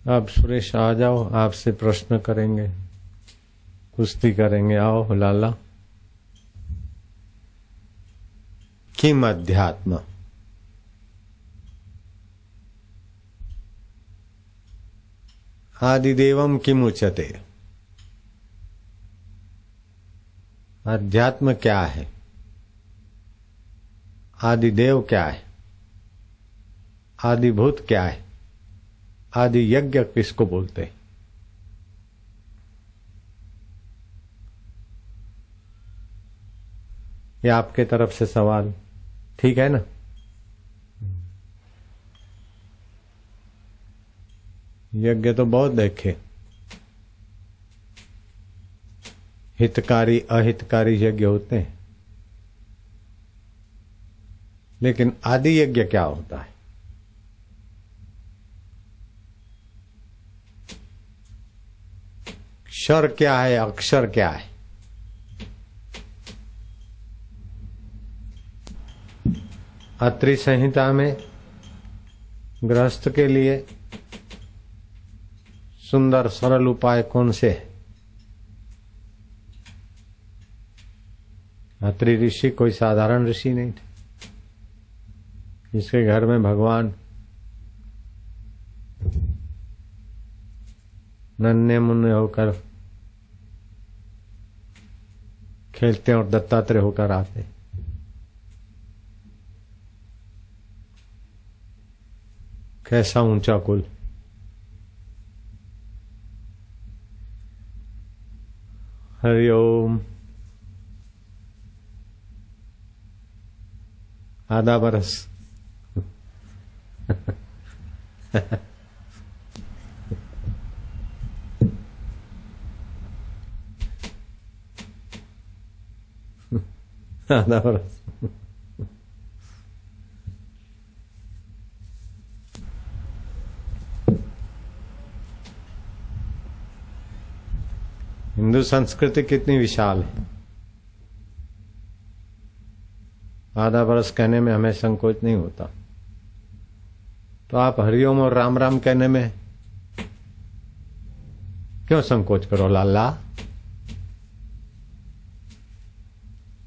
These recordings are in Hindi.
आप सुरेश आ जाओ, आपसे प्रश्न करेंगे, कुश्ती करेंगे। आओ लाला। किम अध्यात्म? आदिदेवम किम उच्यते? अध्यात्म क्या है? आदिदेव क्या है? आदिभूत क्या है? आदि यज्ञ किसको बोलते हैं? ये आपके तरफ से सवाल ठीक है ना? यज्ञ तो बहुत देखे, हितकारी अहितकारी यज्ञ होते हैं, लेकिन आदि यज्ञ क्या होता है? क्षर क्या है? अक्षर क्या है? अत्रि संहिता में गृहस्थ के लिए सुंदर सरल उपाय कौन से है? अत्रि ऋषि कोई साधारण ऋषि नहीं थे, जिसके घर में भगवान नन्हे मुन्ने होकर खेलते और दत्तात्रेय होकर आते। कैसा ऊंचा कुल! हरिओम। आधा बरस आधा बरस। हिंदू संस्कृति कितनी विशाल है। आधा बरस कहने में हमें संकोच नहीं होता, तो आप हरिओम और राम राम कहने में क्यों संकोच करो लाला?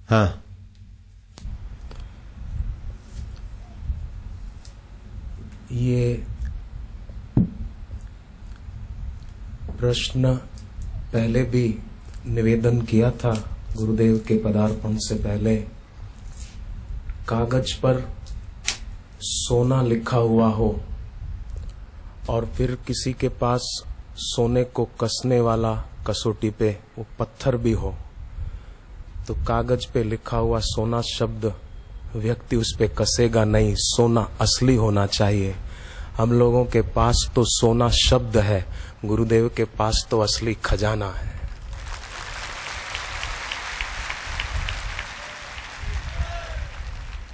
हाँ, ये प्रश्न पहले भी निवेदन किया था गुरुदेव के पदार्पण से पहले। कागज पर सोना लिखा हुआ हो और फिर किसी के पास सोने को कसने वाला कसौटी पे वो पत्थर भी हो, तो कागज पे लिखा हुआ सोना शब्द व्यक्ति उस पे कसेगा नहीं। सोना असली होना चाहिए। हम लोगों के पास तो सोना शब्द है, गुरुदेव के पास तो असली खजाना है।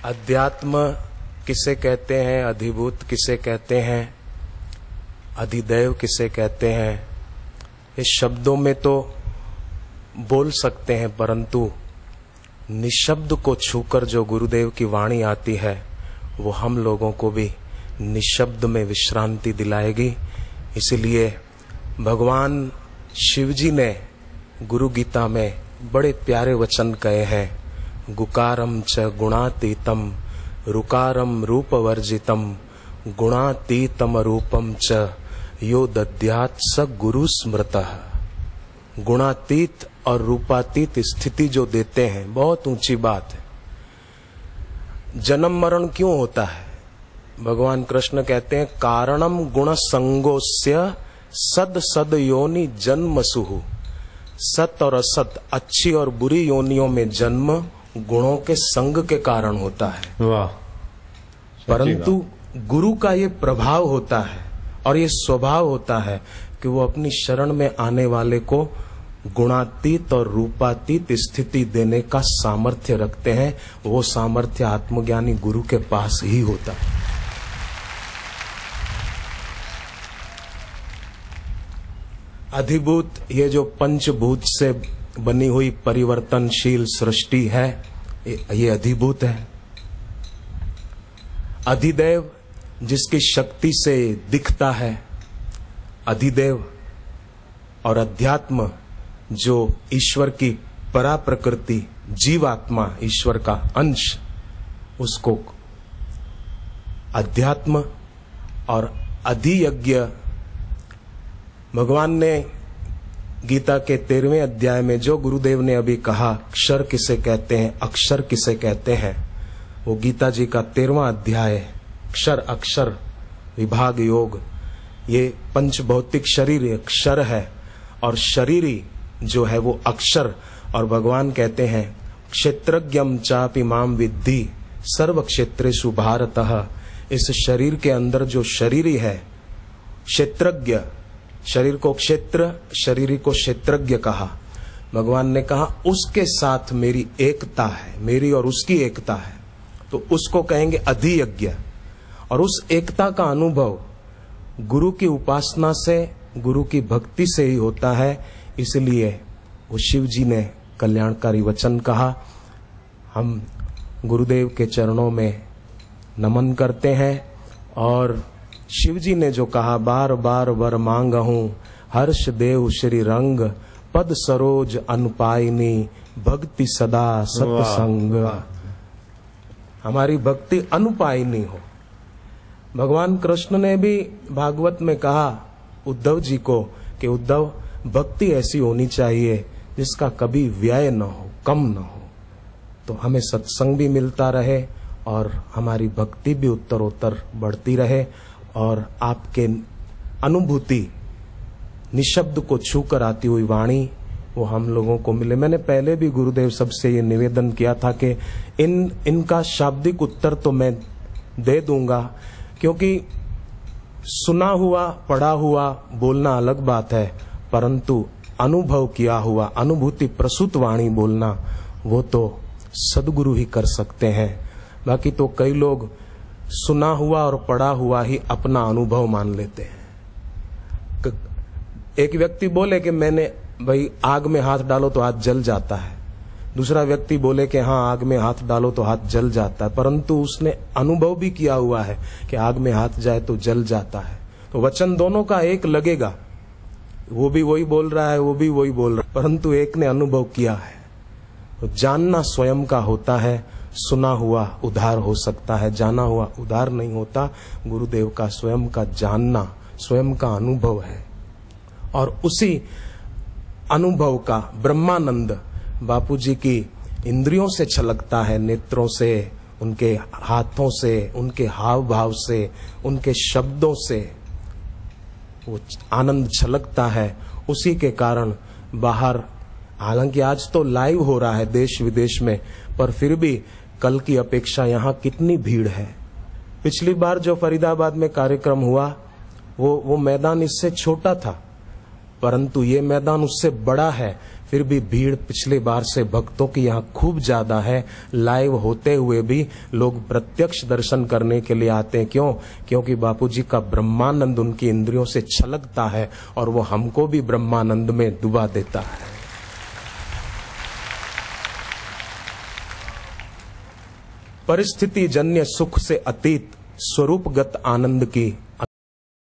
अध्यात्म किसे कहते हैं, अधिभूत किसे कहते हैं, अधिदैव किसे कहते हैं, इस शब्दों में तो बोल सकते हैं, परंतु निशब्द को छूकर जो गुरुदेव की वाणी आती है वो हम लोगों को भी निशब्द में विश्रांति दिलाएगी। इसलिए भगवान शिव जी ने गुरु गीता में बड़े प्यारे वचन कहे हैं। गुकारम च गुणातीतम रुकारम रूपवर्जितम गुणातीतम रूपम च यो दद्यात् स गुरु स्मृतः। गुणातीत और रूपातीत स्थिति जो देते हैं, बहुत ऊंची बात है। जन्म मरण क्यों होता है? भगवान कृष्ण कहते हैं कारणम गुण संगोस्य सद सद योनि जन्म सुहु। सत और असत, अच्छी और बुरी योनियों में जन्म गुणों के संग के कारण होता है। वाह! परंतु गुरु का ये प्रभाव होता है और ये स्वभाव होता है कि वो अपनी शरण में आने वाले को गुणातीत और रूपातीत स्थिति देने का सामर्थ्य रखते हैं। वो सामर्थ्य आत्मज्ञानी गुरु के पास ही होता है। अधिभूत, ये जो पंचभूत से बनी हुई परिवर्तनशील सृष्टि है, ये अधिभूत है। अधिदैव जिसकी शक्ति से दिखता है, अधिदेव और अध्यात्म जो ईश्वर की परा प्रकृति, जीवात्मा ईश्वर का अंश, उसको अध्यात्म और अधियज्ञ। भगवान ने गीता के 13वें अध्याय में जो गुरुदेव ने अभी कहा, अक्षर किसे कहते हैं, अक्षर किसे कहते हैं, वो गीता जी का 13वां अध्याय है। अक्षर अक्षर विभाग योग, ये पंच भौतिक शरीर अक्षर है और शरीरी जो है वो अक्षर। और भगवान कहते हैं क्षेत्रज्ञम चापि माम विद्धि सर्व क्षेत्रेषु भारतः। इस शरीर के अंदर जो शरीरी है, क्षेत्रज्ञ, शरीर को क्षेत्र, शरीरी को क्षेत्रज्ञ कहा। भगवान ने कहा उसके साथ मेरी एकता है, मेरी और उसकी एकता है, तो उसको कहेंगे अधियज्ञ। और उस एकता का अनुभव गुरु की उपासना से, गुरु की भक्ति से ही होता है। इसलिए वो शिव जी ने कल्याणकारी वचन कहा। हम गुरुदेव के चरणों में नमन करते हैं और शिव जी ने जो कहा, बार बार वर मांगहूं हर्ष देव श्री रंग, पद सरोज अनुपायनी भक्ति सदा सत्संग। हमारी भक्ति अनुपायनी हो। भगवान कृष्ण ने भी भागवत में कहा उद्धव जी को कि उद्धव, भक्ति ऐसी होनी चाहिए जिसका कभी व्यय न हो, कम न हो, तो हमें सत्संग भी मिलता रहे और हमारी भक्ति भी उत्तरोत्तर बढ़ती रहे और आपके अनुभूति, निशब्द को छूकर आती हुई वाणी वो हम लोगों को मिले। मैंने पहले भी गुरुदेव सबसे ये निवेदन किया था कि इनका शाब्दिक उत्तर तो मैं दे दूंगा, क्योंकि सुना हुआ, पढ़ा हुआ बोलना अलग बात है, परंतु अनुभव किया हुआ, अनुभूति प्रसूत वाणी बोलना वो तो सदगुरु ही कर सकते हैं। बाकी तो कई लोग सुना हुआ और पढ़ा हुआ ही अपना अनुभव मान लेते हैं। एक व्यक्ति बोले कि मैंने, भाई आग में हाथ डालो तो हाथ जल जाता है, दूसरा व्यक्ति बोले कि हाँ आग में हाथ डालो तो हाथ जल जाता है, परंतु उसने अनुभव भी किया हुआ है कि आग में हाथ जाए तो जल जाता है। तो वचन दोनों का एक लगेगा, वो भी वही बोल रहा है, वो भी वही बोल रहा है, परंतु एक ने अनुभव किया है। तो जानना स्वयं का होता है, सुना हुआ उधार हो सकता है, जाना हुआ उधार नहीं होता। गुरुदेव का स्वयं का जानना, स्वयं का अनुभव है और उसी अनुभव का ब्रह्मानंद बापूजी की इंद्रियों से छलकता है, नेत्रों से, उनके हाथों से, उनके हाव भाव से, उनके शब्दों से वो आनंद छलकता है। उसी के कारण बाहर, हालांकि आज तो लाइव हो रहा है देश विदेश में, पर फिर भी कल की अपेक्षा यहाँ कितनी भीड़ है। पिछली बार जो फरीदाबाद में कार्यक्रम हुआ वो मैदान इससे छोटा था, परंतु ये मैदान उससे बड़ा है, फिर भी भीड़ पिछले बार से भक्तों की यहाँ खूब ज्यादा है। लाइव होते हुए भी लोग प्रत्यक्ष दर्शन करने के लिए आते हैं। क्यों? क्योंकि बापूजी का ब्रह्मानंद उनकी इंद्रियों से छलकता है और वो हमको भी ब्रह्मानंद में डुबा देता है। परिस्थिति जन्य सुख से अतीत स्वरूपगत आनंद की